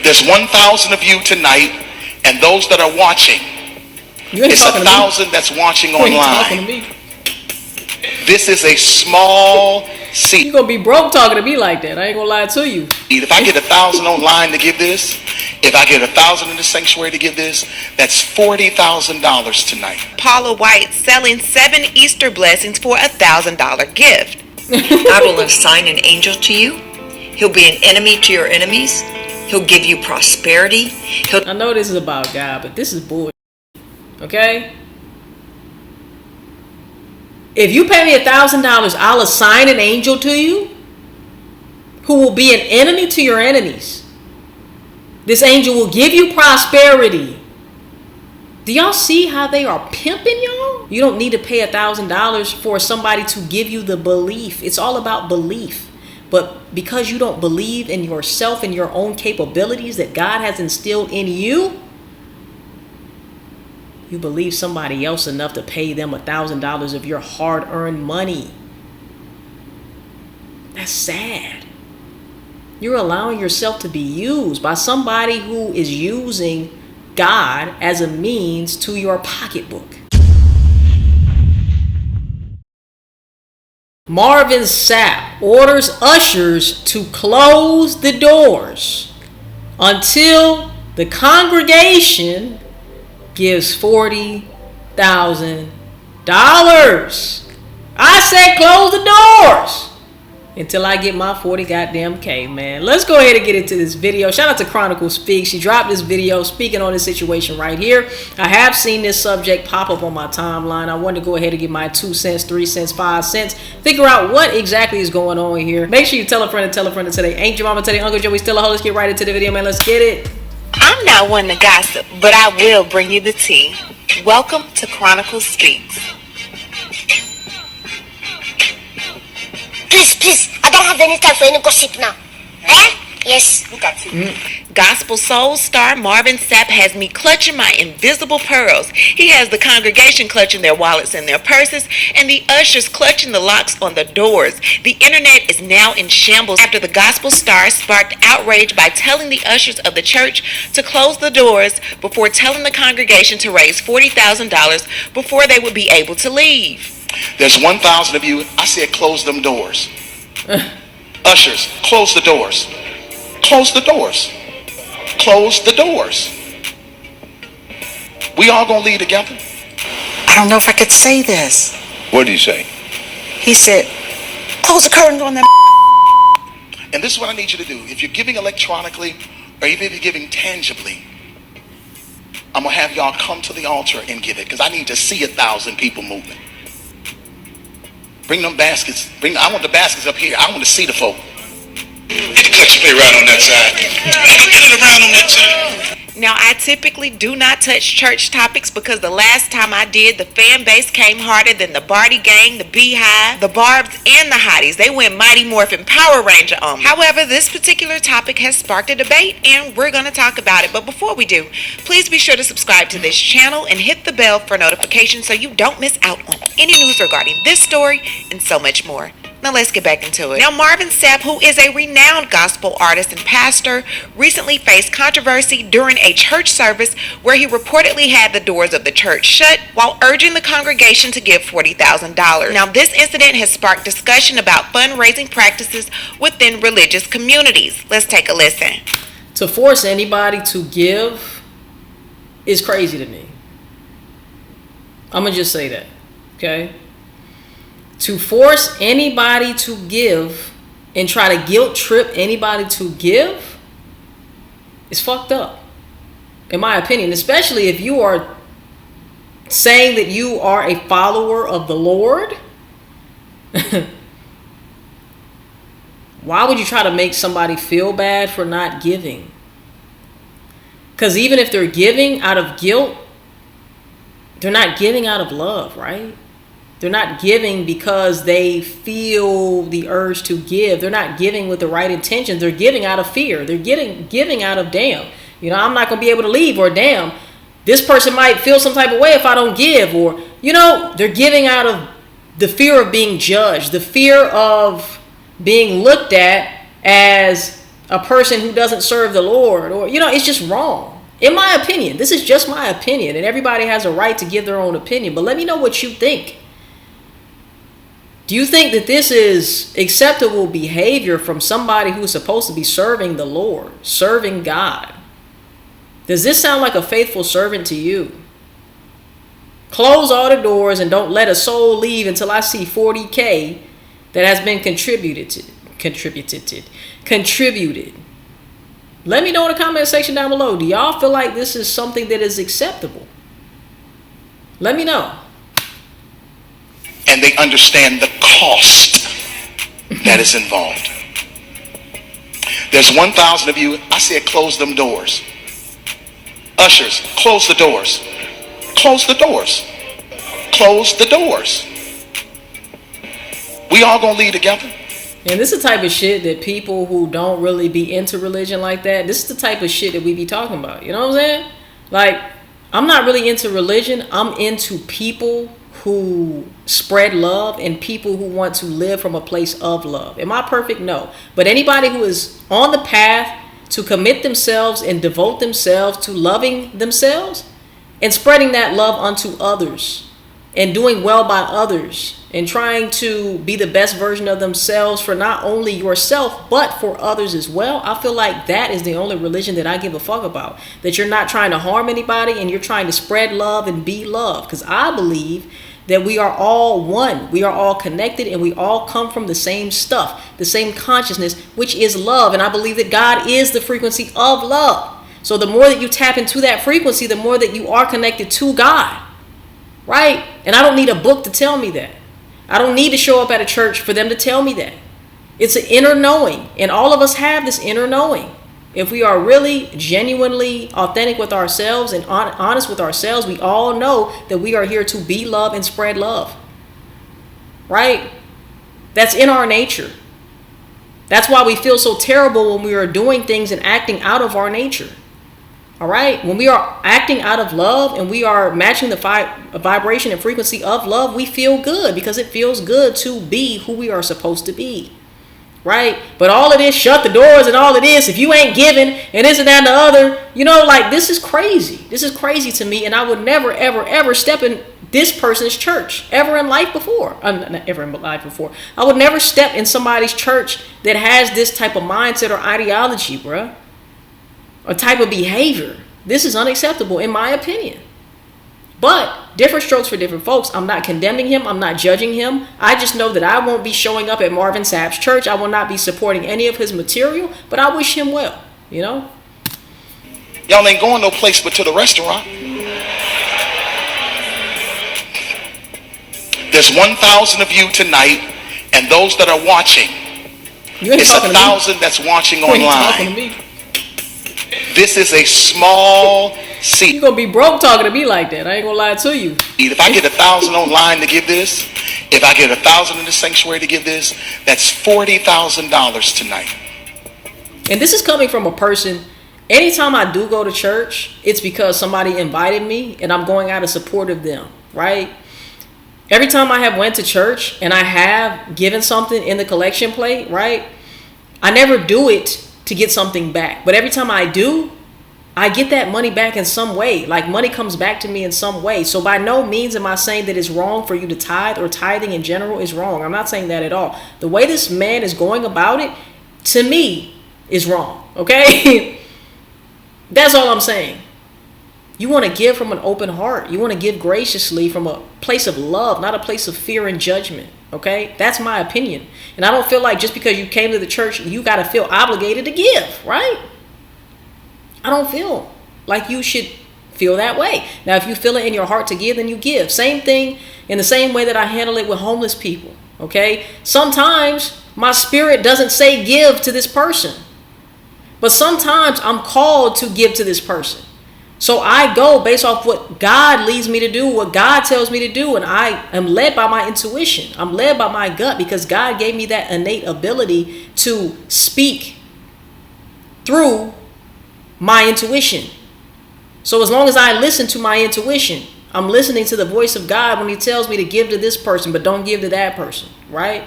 There's 1,000 of you tonight, and those that are watching. It's 1,000 that's watching online. This is a small seed. You're going to be broke talking to me like that. I ain't going to lie to you. If I get 1,000 online to give this, if I get 1,000 in the sanctuary to give this, that's $40,000 tonight. Paula White selling 7 Easter blessings for $1,000 gift. God will assign an angel to you. He'll be an enemy to your enemies. He'll give you prosperity. I know this is about God, but this is bullshit. Okay? If you pay me $1,000, I'll assign an angel to you who will be an enemy to your enemies. This angel will give you prosperity. Do y'all see how they are pimping y'all? You don't need to pay $1,000 for somebody to give you the belief. It's all about belief. But because you don't believe in yourself and your own capabilities that God has instilled in you, you believe somebody else enough to pay them $1,000 of your hard-earned money. That's sad. You're allowing yourself to be used by somebody who is using God as a means to your pocketbook. Marvin Sapp orders ushers to close the doors until the congregation gives $40,000. I said close the doors until I get my 40 goddamn K, man. Let's go ahead and get into this video. Shout out to Chronicle Speaks. She dropped this video speaking on this situation right here. I have seen this subject pop up on my timeline. I wanted to go ahead and get my 2 cents, 3 cents, 5 cents. Figure out what exactly is going on here. Make sure you tell a friend and tell a friend to today. Ain't your mama today, Uncle Joey still a hoe. Let's get right into the video, man. Let's get it. I'm not one to gossip, but I will bring you the tea. Welcome to Chronicle Speaks. Please, I don't have any time for any gossip now. Eh? Yes. Look at you. Gospel soul star Marvin Sapp has me clutching my invisible pearls. He has the congregation clutching their wallets and their purses, and the ushers clutching the locks on the doors. The internet is now in shambles after the gospel star sparked outrage by telling the ushers of the church to close the doors before telling the congregation to raise $40,000 before they would be able to leave. There's 1,000 of you. I said close them doors. Ushers, close the doors. Close the doors. Close the doors. We all gonna leave together. I don't know if I could say this. What did he say? He said, close the curtains on them. And this is what I need you to do. If you're giving electronically, or even if you're giving tangibly, I'm gonna have y'all come to the altar and give it, because I need to see 1,000 people moving. Bring them baskets. I want the baskets up here. I want to see the folk. Cut your right on that side. Cut it around on that side. Now, I typically do not touch church topics because the last time I did, the fan base came harder than the Barty Gang, the Beehive, the Barbs, and the Hotties. They went Mighty Morphin Power Ranger on me. However, this particular topic has sparked a debate, and we're going to talk about it. But before we do, please be sure to subscribe to this channel and hit the bell for notifications so you don't miss out on any news regarding this story and so much more. Now let's get back into it. Now, Marvin Sapp, who is a renowned gospel artist and pastor, recently faced controversy during a church service where he reportedly had the doors of the church shut while urging the congregation to give $40,000. Now, this incident has sparked discussion about fundraising practices within religious communities. Let's take a listen. To force anybody to give is crazy to me. I'm going to just say that, okay? To force anybody to give and try to guilt trip anybody to give is fucked up, in my opinion, especially if you are saying that you are a follower of the Lord. Why would you try to make somebody feel bad for not giving? Because even if they're giving out of guilt, they're not giving out of love, right? They're not giving because they feel the urge to give. They're not giving with the right intentions. They're giving out of fear. They're giving out of damn. You know, I'm not going to be able to leave, or damn, this person might feel some type of way if I don't give, or, you know, they're giving out of the fear of being judged, the fear of being looked at as a person who doesn't serve the Lord, or, it's just wrong. In my opinion, this is just my opinion, and everybody has a right to give their own opinion, but let me know what you think. Do you think that this is acceptable behavior from somebody who is supposed to be serving the Lord, serving God? Does this sound like a faithful servant to you? Close all the doors and don't let a soul leave until I see 40K that has been contributed. Let me know in the comment section down below. Do y'all feel like this is something that is acceptable? Let me know. And they understand the cost that is involved. There's 1,000 of you. I said close them doors. Ushers, close the doors. Close the doors. Close the doors. We all gonna leave together. And this is the type of shit that people who don't really be into religion like that, this is the type of shit that we be talking about. You know what I'm saying? Like, I'm not really into religion. I'm into people who spread love and people who want to live from a place of love. Am I perfect? No. But anybody who is on the path to commit themselves and devote themselves to loving themselves and spreading that love unto others and doing well by others and trying to be the best version of themselves for not only yourself but for others as well, I feel like that is the only religion that I give a fuck about. That you're not trying to harm anybody and you're trying to spread love and be love. Because I believe that we are all one. We are all connected and we all come from the same stuff, the same consciousness, which is love. And I believe that God is the frequency of love. So the more that you tap into that frequency, the more that you are connected to God. Right? And I don't need a book to tell me that. I don't need to show up at a church for them to tell me that. It's an inner knowing. And all of us have this inner knowing. If we are really genuinely authentic with ourselves and honest with ourselves, we all know that we are here to be love and spread love. Right? That's in our nature. That's why we feel so terrible when we are doing things and acting out of our nature. All right? When we are acting out of love and we are matching the vibration and frequency of love, we feel good because it feels good to be who we are supposed to be. Right? But all of this, shut the doors and all of this, if you ain't giving and this and that and the other, like, this is crazy. This is crazy to me. And I would never, ever, ever step in this person's church ever in life before. Not ever in life before. I would never step in somebody's church that has this type of mindset or ideology, bruh. A type of behavior. This is unacceptable in my opinion. But different strokes for different folks. I'm not condemning him. I'm not judging him. I just know that I won't be showing up at Marvin Sapp's church. I will not be supporting any of his material, but I wish him well, Y'all ain't going no place but to the restaurant. There's 1,000 of you tonight, and those that are watching, it's 1,000 that's watching online. This is a small seed. You're going to be broke talking to me like that. I ain't going to lie to you. If I get 1,000 online to give this, if I get 1,000 in the sanctuary to give this, that's $40,000 tonight. And this is coming from a person, anytime I do go to church, it's because somebody invited me and I'm going out of support of them, right? Every time I have went to church and I have given something in the collection plate, right? I never do it to get something back. But every time I do, I get that money back in some way. Like, money comes back to me in some way. So by no means am I saying that it's wrong for you to tithe, or tithing in general is wrong. I'm not saying that at all. The way this man is going about it, to me, is wrong. Okay? That's all I'm saying. You want to give from an open heart. You want to give graciously from a place of love, not a place of fear and judgment. Okay? That's my opinion. And I don't feel like just because you came to the church, you got to feel obligated to give, right? I don't feel like you should feel that way. Now, if you feel it in your heart to give, then you give. Same thing in the same way that I handle it with homeless people. Okay? Sometimes my spirit doesn't say give to this person. But sometimes I'm called to give to this person. So I go based off what God leads me to do, what God tells me to do, and I am led by my intuition. I'm led by my gut because God gave me that innate ability to speak through my intuition. So as long as I listen to my intuition, I'm listening to the voice of God when he tells me to give to this person, but don't give to that person, right?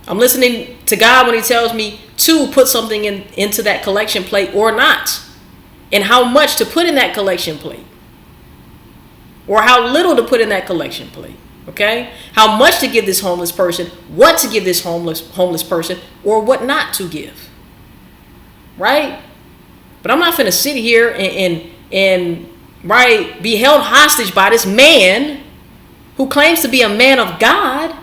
I'm listening to God when he tells me to put something into that collection plate or not. And how much to put in that collection plate. Or how little to put in that collection plate. Okay? How much to give this homeless person, what to give this homeless person, or what not to give. Right? But I'm not finna sit here and right, be held hostage by this man who claims to be a man of God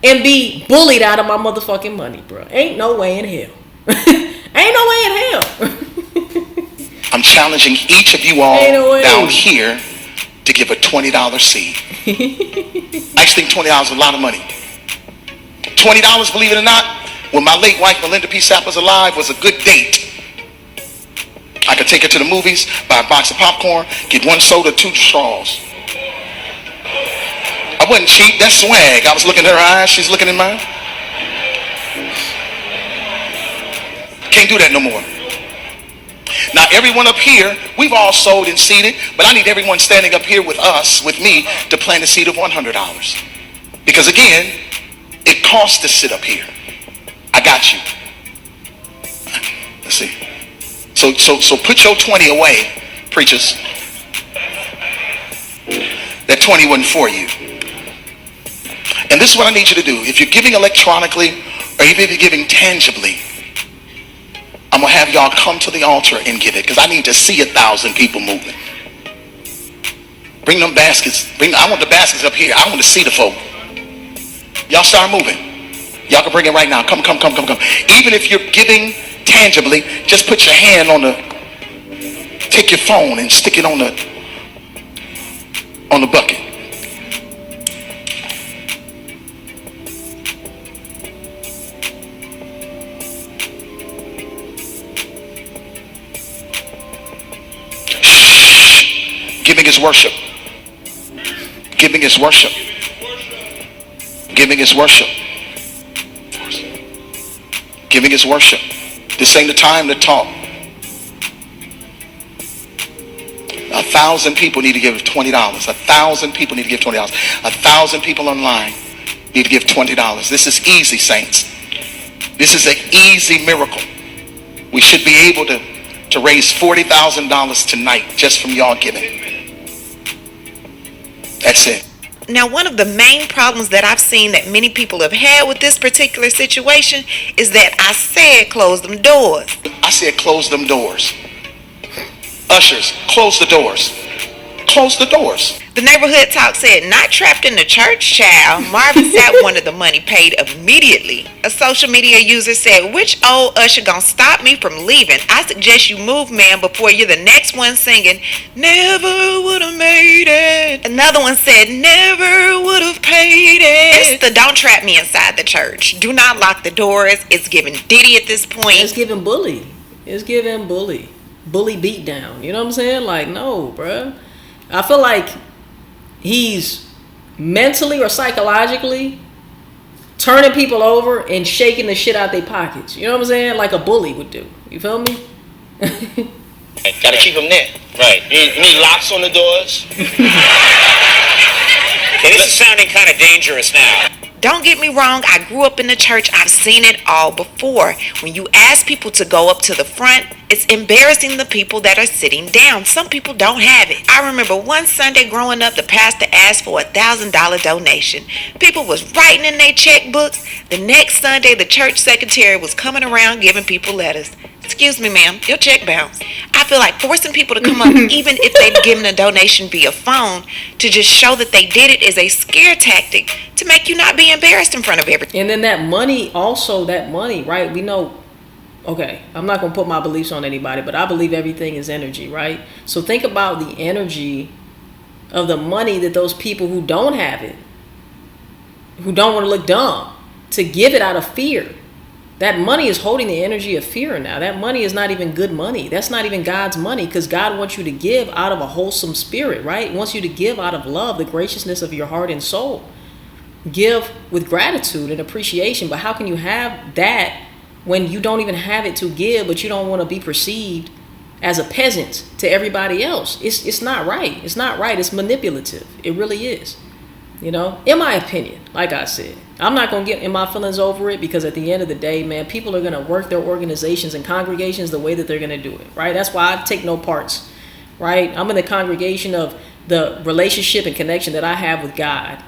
and be bullied out of my motherfucking money, bro. Ain't no way in hell. Ain't no way in hell. I'm challenging each of you all down here to give a $20 seed. I actually think $20 is a lot of money. $20, believe it or not, when my late wife Melinda P. Sapp was alive, was a good date. I could take her to the movies, buy a box of popcorn, get one soda, 2 straws. I wasn't cheap, that's swag. I was looking in her eyes, she's looking in mine. Can't do that no more. Now everyone up here, we've all sold and seeded, but I need everyone standing up here with us, with me, to plant a seed of $100. Because again, it costs to sit up here. I got you. Let's see. So put your 20 away, preachers. That 20 wasn't for you. And this is what I need you to do. If you're giving electronically, or even if you're giving tangibly, I'm going to have y'all come to the altar and give it, because I need to see 1,000 people moving. Bring them baskets. I want the baskets up here. I want to see the folk. Y'all start moving. Y'all can bring it right now. Come. Even if you're giving tangibly, just put your hand on take your phone and stick it on the bucket. Giving is worship. Giving is worship. Giving is worship. Giving is worship. This ain't the time to talk. 1,000 people need to give $20. 1,000 people need to give $20. 1,000 people online need to give $20. This is easy, saints. This is an easy miracle. We should be able to raise $40,000 tonight just from y'all giving. That's it. Now, one of the main problems that I've seen that many people have had with this particular situation is that I said close them doors. I said close them doors. Ushers, close the doors. Close the doors. The neighborhood talk said, not trapped in the church, child. Marvin Sapp wanted the money paid immediately. A social media user said, which old usher gonna stop me from leaving? I suggest you move, man, before you're the next one singing, never would have made it. Another one said, never would have paid it. It's the don't trap me inside the church. Do not lock the doors. It's giving Diddy at this point. It's giving bully. It's giving bully. Bully beat down. You know what I'm saying? Like, no, bruh. I feel like he's mentally or psychologically turning people over and shaking the shit out their pockets. You know what I'm saying? Like a bully would do. You feel me? Gotta keep them there. Right. You need locks on the doors. Okay, this is sounding kind of dangerous now. Don't get me wrong, I grew up in the church. I've seen it all before. When you ask people to go up to the front, it's embarrassing the people that are sitting down. Some people don't have it. I remember one Sunday growing up, the pastor asked for a $1,000 donation. People was writing in their checkbooks. The next Sunday, the church secretary was coming around giving people letters. Excuse me, ma'am, your check bounced. I feel like forcing people to come up, even if they've given a donation via phone, to just show that they did it is a scare tactic to make you not be embarrassed in front of everything. And then that money, right? We know, okay, I'm not going to put my beliefs on anybody, but I believe everything is energy, right? So think about the energy of the money that those people who don't have it, who don't want to look dumb, to give it out of fear. That money is holding the energy of fear now. That money is not even good money. That's not even God's money, because God wants you to give out of a wholesome spirit, right? He wants you to give out of love, the graciousness of your heart and soul. Give with gratitude and appreciation. But how can you have that when you don't even have it to give, but you don't want to be perceived as a peasant to everybody else? It's not right. It's not right. It's manipulative. It really is. You know, in my opinion, like I said, I'm not going to get in my feelings over it, because at the end of the day, man, people are going to work their organizations and congregations the way that they're going to do it, right? That's why I take no parts, right? I'm in the congregation of the relationship and connection that I have with God,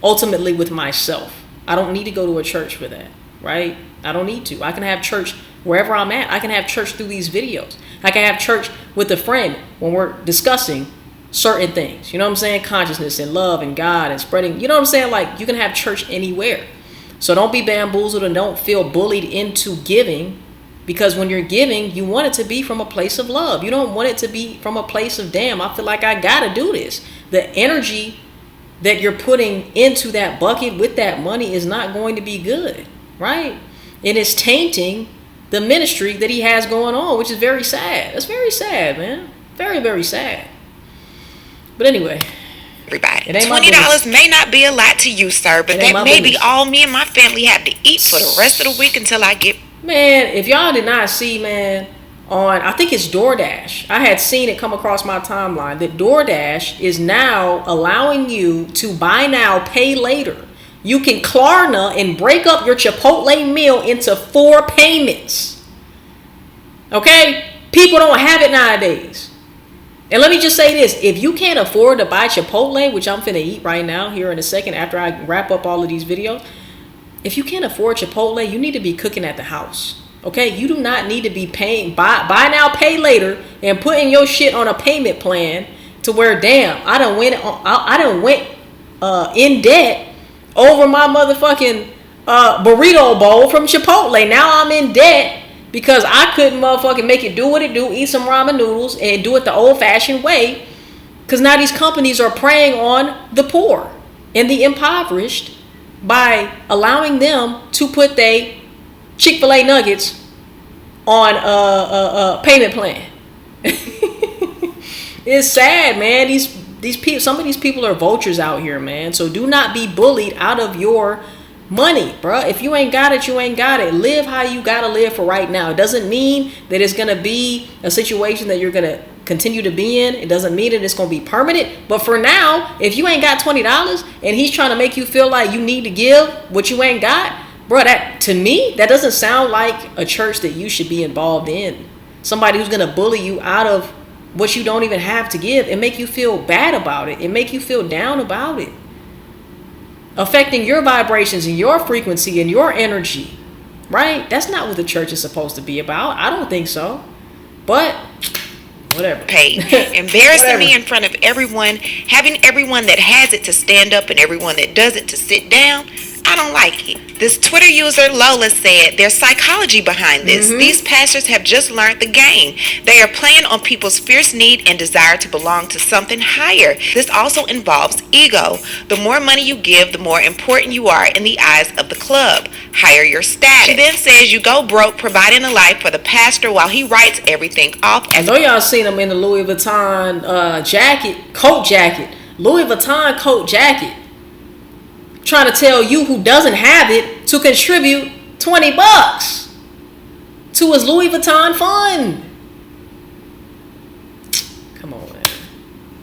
ultimately with myself. I don't need to go to a church for that, right? I don't need to. I can have church wherever I'm at. I can have church through these videos. I can have church with a friend when we're discussing certain things, you know what I'm saying? Consciousness and love and God and spreading, you know what I'm saying? Like, you can have church anywhere. So don't be bamboozled and don't feel bullied into giving, because when you're giving, you want it to be from a place of love. You don't want it to be from a place of, damn, I feel like I gotta do this. The energy that you're putting into that bucket with that money is not going to be good, right? And it's tainting the ministry that he has going on, which is very sad. That's very sad, man. Very, very sad. But anyway, everybody, $20 may not be a lot to you, sir, but that may be all me and my family have to eat for the rest of the week until I get. Man, if y'all did not see, man, on, I think it's DoorDash, I had seen it come across my timeline that DoorDash is now allowing you to buy now, pay later. You can Klarna and break up your Chipotle meal into 4 payments. Okay? People don't have it nowadays. And let me just say this. If you can't afford to buy Chipotle, which I'm finna eat right now here in a second after I wrap up all of these videos. If you can't afford Chipotle, you need to be cooking at the house. Okay? You do not need to be paying, buy now, pay later, and putting your shit on a payment plan to where, damn, I done went in debt over my motherfucking burrito bowl from Chipotle. Now I'm in debt because I couldn't motherfucking make it do what it do, eat some ramen noodles and do it the old fashioned way. Because now these companies are preying on the poor and the impoverished by allowing them to put their Chick-fil-A nuggets on a payment plan. It's sad, man. These people, some of these people are vultures out here, man. So do not be bullied out of your money, bruh. If you ain't got it, you ain't got it. Live how you gotta live for right now. It doesn't mean that it's gonna be a situation that you're gonna continue to be in. It doesn't mean that it's gonna be permanent. But for now, if you ain't got $20 and he's trying to make you feel like you need to give what you ain't got, bruh, that, to me, that doesn't sound like a church that you should be involved in. Somebody who's gonna bully you out of what you don't even have to give and make you feel bad about it and make you feel down about it, affecting your vibrations and your frequency and your energy, right? That's not what the church is supposed to be about. I don't think so. But whatever. Paid. Embarrassing me in front of everyone, having everyone that has it to stand up and everyone that does it to sit down. I don't like it. This Twitter user Lola said there's psychology behind this. These pastors have just learned the game. They are playing on people's fierce need and desire to belong to something higher. This also involves ego. The more money you give, the more important you are in the eyes of the club. Higher your status. She then says you go broke providing a life for the pastor while he writes everything off. I know y'all seen him in the Louis Vuitton coat jacket. Louis Vuitton coat jacket. Trying to tell you who doesn't have it to contribute $20 to his Louis Vuitton fund. Come on, man.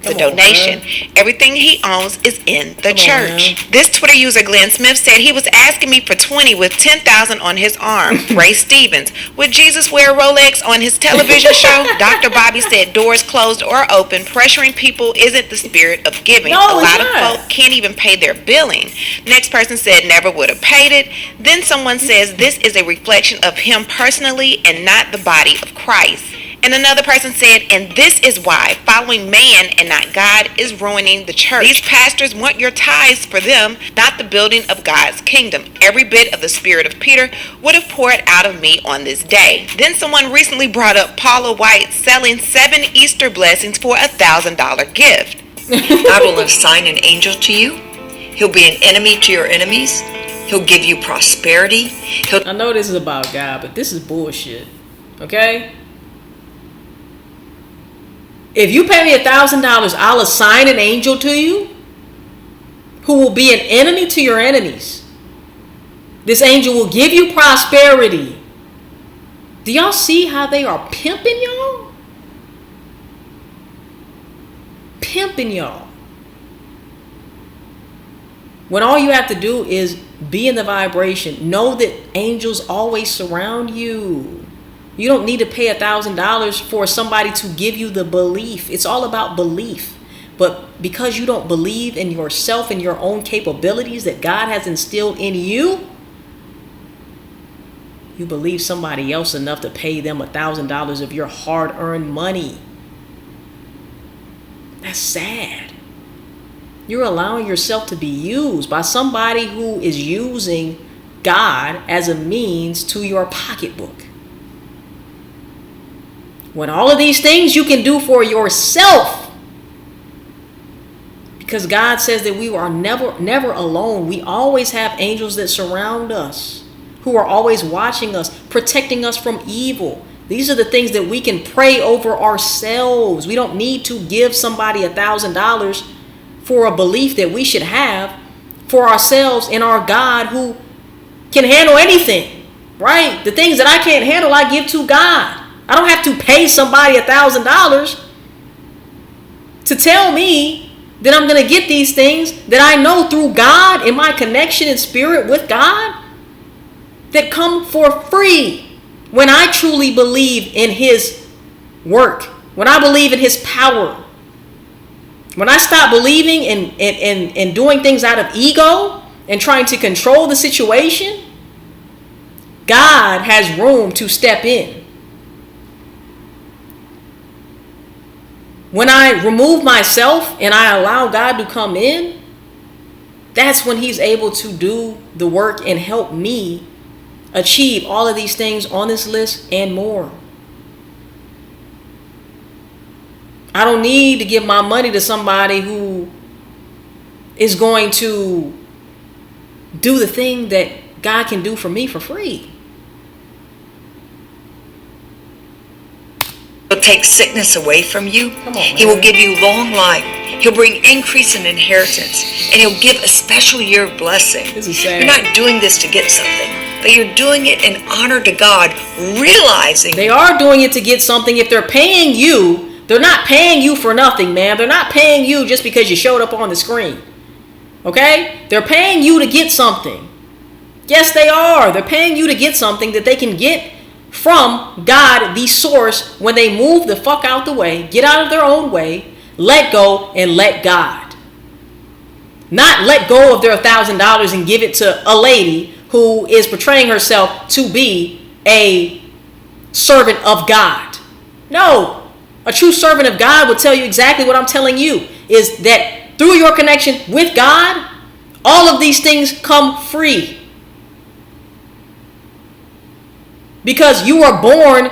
The donation. Everything he owns is in the church. This Twitter user Glenn Smith said he was asking me for 20 with 10,000 on his arm. Ray Stevens, would Jesus wear a Rolex on his television show? Dr. Bobby said doors closed or open, pressuring people isn't the spirit of giving. No, a lot of folk can't even pay their billing. Next person said never would have paid it. Then someone says this is a reflection of him personally and not the body of Christ. And another person said, and this is why following man and not God is ruining the church. These pastors want your tithes for them, not the building of God's kingdom. Every bit of the spirit of Peter would have poured out of me on this day. Then someone recently brought up Paula White selling 7 Easter blessings for $1,000 gift. God will assign an angel to you. He'll be an enemy to your enemies. He'll give you prosperity. I know this is about God, but this is bullshit. Okay? If you pay me $1,000, I'll assign an angel to you who will be an enemy to your enemies. This angel will give you prosperity. Do y'all see how they are pimping y'all? Pimping y'all. When all you have to do is be in the vibration. Know that angels always surround you. You don't need to pay $1,000 for somebody to give you the belief. It's all about belief. But because you don't believe in yourself and your own capabilities that God has instilled in you, you believe somebody else enough to pay them $1,000 of your hard-earned money. That's sad. You're allowing yourself to be used by somebody who is using God as a means to your pocketbook. When all of these things you can do for yourself, because God says that we are never alone. We always have angels that surround us, who are always watching us, protecting us from evil. These are the things that we can pray over ourselves. We don't need to give somebody $1,000 for a belief that we should have for ourselves in our God who can handle anything, right? The things that I can't handle, I give to God. I don't have to pay somebody $1,000 to tell me that I'm going to get these things that I know through God, in my connection in spirit with God, that come for free when I truly believe in his work, when I believe in his power. When I stop believing in doing things out of ego and trying to control the situation, God has room to step in. When I remove myself and I allow God to come in, that's when he's able to do the work and help me achieve all of these things on this list and more. I don't need to give my money to somebody who is going to do the thing that God can do for me for free. He'll take sickness away from you. Come on, he will give you long life. He'll bring increase and inheritance. And he'll give a special year of blessing. This is sad. You're not doing this to get something, but you're doing it in honor to God, realizing They are doing it to get something. If they're paying you, they're not paying you for nothing, man. They're not paying you just because you showed up on the screen. Okay? They're paying you to get something. Yes, they are. They're paying you to get something that they can get from God, the source, when they move the fuck out the way, get out of their own way, let go and let God. Not let go of their $1,000 and give it to a lady who is portraying herself to be a servant of God. No. A true servant of God will tell you exactly what I'm telling you, is that through your connection with God, all of these things come free. Because you are born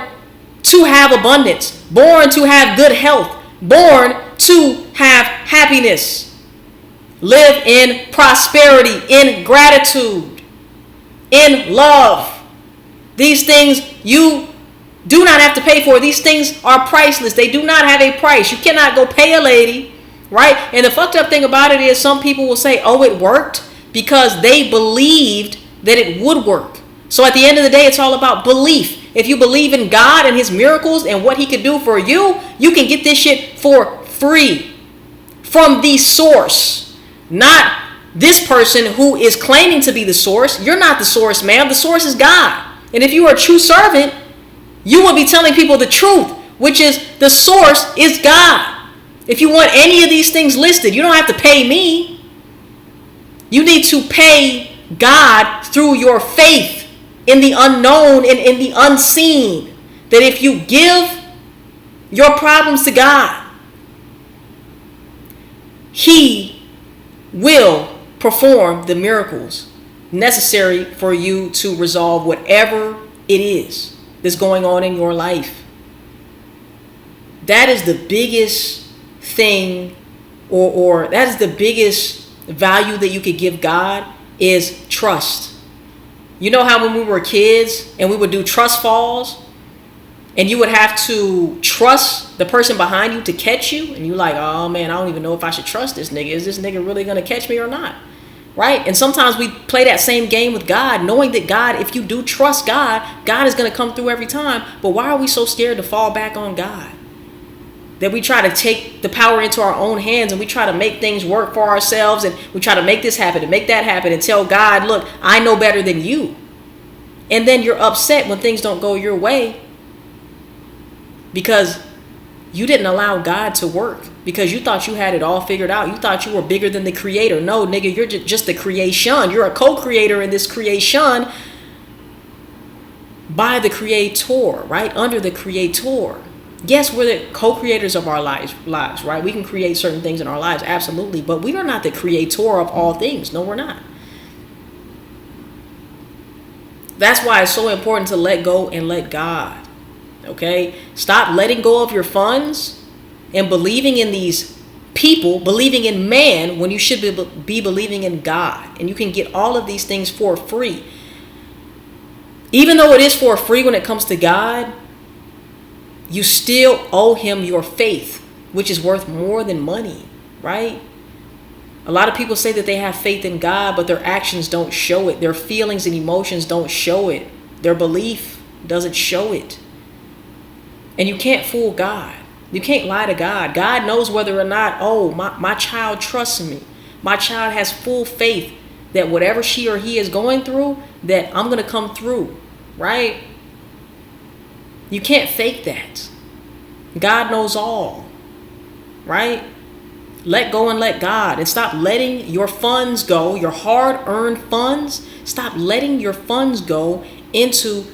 to have abundance, born to have good health, born to have happiness, live in prosperity, in gratitude, in love. These things you do not have to pay for. These things are priceless. They do not have a price. You cannot go pay a lady, right? And the fucked up thing about it is some people will say, oh, it worked, because they believed that it would work. So at the end of the day, it's all about belief. If you believe in God and his miracles and what he could do for you, you can get this shit for free from the source, not this person who is claiming to be the source. You're not the source, man. The source is God. And if you are a true servant, you will be telling people the truth, which is the source is God. If you want any of these things listed, you don't have to pay me. You need to pay God through your faith in the unknown and in the unseen. That if you give your problems to God, he will perform the miracles necessary for you to resolve whatever it is that's going on in your life. That is the biggest thing, or that is the biggest value that you could give God, is trust. You know how when we were kids and we would do trust falls, and you would have to trust the person behind you to catch you, and you're like, oh man, I don't even know if I should trust this nigga. Is this nigga really gonna catch me or not? Right? And sometimes we play that same game with God, knowing that God, if you do trust God, God is going to come through every time. But why are we so scared to fall back on God? That we try to take the power into our own hands and we try to make things work for ourselves and we try to make this happen and make that happen and tell God, look, I know better than you. And then you're upset when things don't go your way because you didn't allow God to work, because you thought you had it all figured out. You thought you were bigger than the creator. No, nigga, you're just the creation. You're a co-creator in this creation by the creator, right? Under the creator. Yes, we're the co-creators of our lives, right? We can create certain things in our lives, absolutely. But we are not the creator of all things. No, we're not. That's why it's so important to let go and let God. Okay? Stop letting go of your funds and believing in these people, believing in man when you should be believing in God. And you can get all of these things for free. Even though it is for free when it comes to God, you still owe him your faith, which is worth more than money, right? A lot of people say that they have faith in God, but their actions don't show it. Their feelings and emotions don't show it. Their belief doesn't show it. And you can't fool God. You can't lie to God. God knows whether or not, oh, my child trusts me. My child has full faith that whatever she or he is going through, that I'm going to come through, right? You can't fake that. God knows all, right? Let go and let God, and stop letting your funds go, your hard-earned funds. Stop letting your funds go into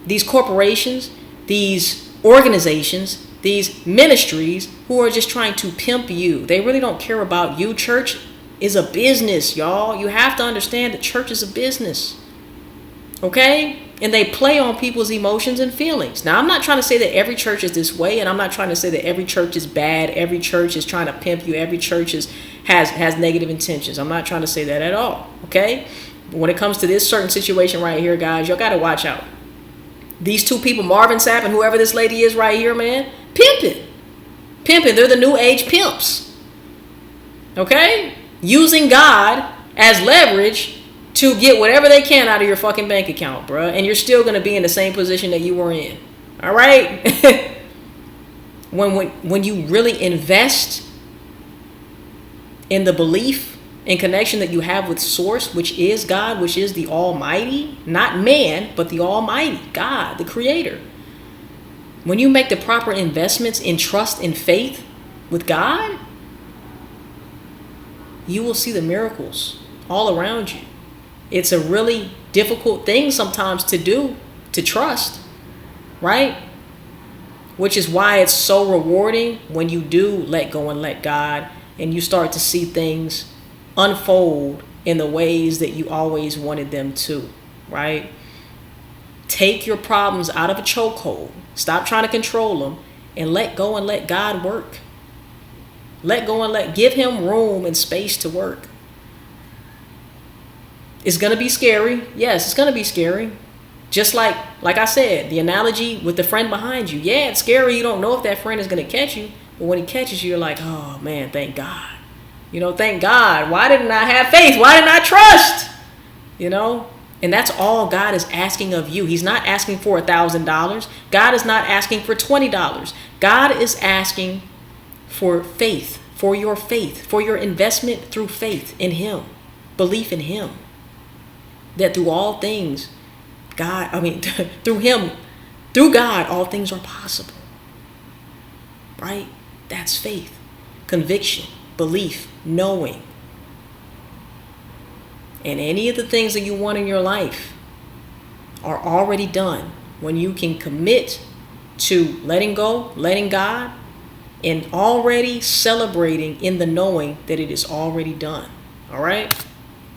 these corporations, these organizations, these ministries who are just trying to pimp you. They really don't care about you. Church is a business, y'all. You have to understand that church is a business. Okay? And they play on people's emotions and feelings. Now, I'm not trying to say that every church is this way, and I'm not trying to say that every church is bad. Every church is trying to pimp you. Every church has negative intentions. I'm not trying to say that at all. Okay? But when it comes to this certain situation right here, guys, y'all got to watch out. These two people, Marvin Sapp and whoever this lady is right here, man, pimping. They're the new age pimps. Okay? Using God as leverage to get whatever they can out of your fucking bank account, bruh. And you're still going to be in the same position that you were in. All right? when you really invest in the belief and connection that you have with Source, which is God, which is the Almighty, not man, but the Almighty, God, the Creator. When you make the proper investments in trust and faith with God, you will see the miracles all around you. It's a really difficult thing sometimes to do, to trust, right? Which is why it's so rewarding when you do let go and let God, and you start to see things unfold in the ways that you always wanted them to, right? Take your problems out of a chokehold. Stop trying to control them and let go and let God work. Let go and give him room and space to work. It's going to be scary. Yes, it's going to be scary. Just like I said, the analogy with the friend behind you. Yeah, it's scary. You don't know if that friend is going to catch you. But when he catches you, you're like, oh, man, thank God. Thank God. Why didn't I have faith? Why didn't I trust? And that's all God is asking of you. He's not asking for $1,000. God is not asking for $20. God is asking for faith, for your investment through faith in him, belief in him. That through all things, through him, through God, all things are possible. Right? That's faith, conviction, belief, knowing. And any of the things that you want in your life are already done when you can commit to letting go, letting God, and already celebrating in the knowing that it is already done. All right?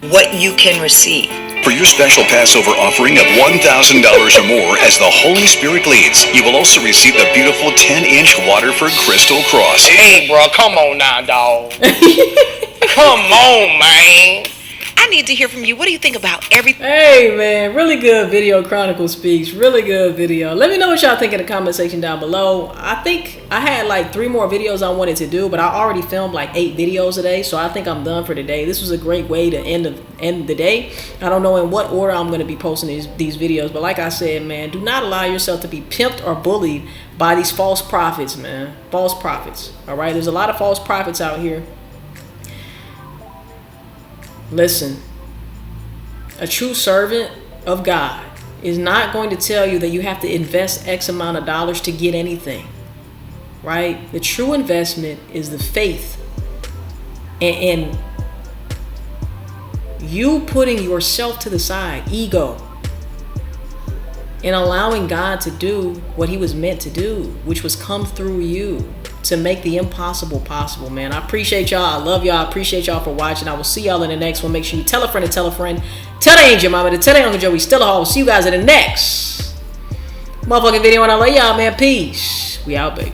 What you can receive. For your special Passover offering of $1,000 or more as the Holy Spirit leads, you will also receive the beautiful 10-inch Waterford Crystal Cross. Hey, bro, come on now, dog. Come on, man. I need to hear from you. What do you think about everything? Hey man, really good video. Chronicle Speaks, really good video. Let me know what y'all think in the comment section down below. I think I had like 3 more videos I wanted to do, but I already filmed like 8 videos today, so I think I'm done for today. This was a great way to end the day. I don't know in what order I'm going to be posting these videos, but like I said, man, do not allow yourself to be pimped or bullied by these false prophets, man. False prophets. All right, there's a lot of false prophets out here. Listen, a true servant of God is not going to tell you that you have to invest X amount of dollars to get anything, right? The true investment is the faith and you putting yourself to the side, ego, and allowing God to do what he was meant to do, which was come through you to make the impossible possible, man. I appreciate y'all. I love y'all. I appreciate y'all for watching. I will see y'all in the next one. Make sure you tell a friend to tell a friend. Tell the angel mama to tell the Uncle Joey still a hole. See you guys in the next motherfucking video, and I love y'all, man. Peace. We out, baby.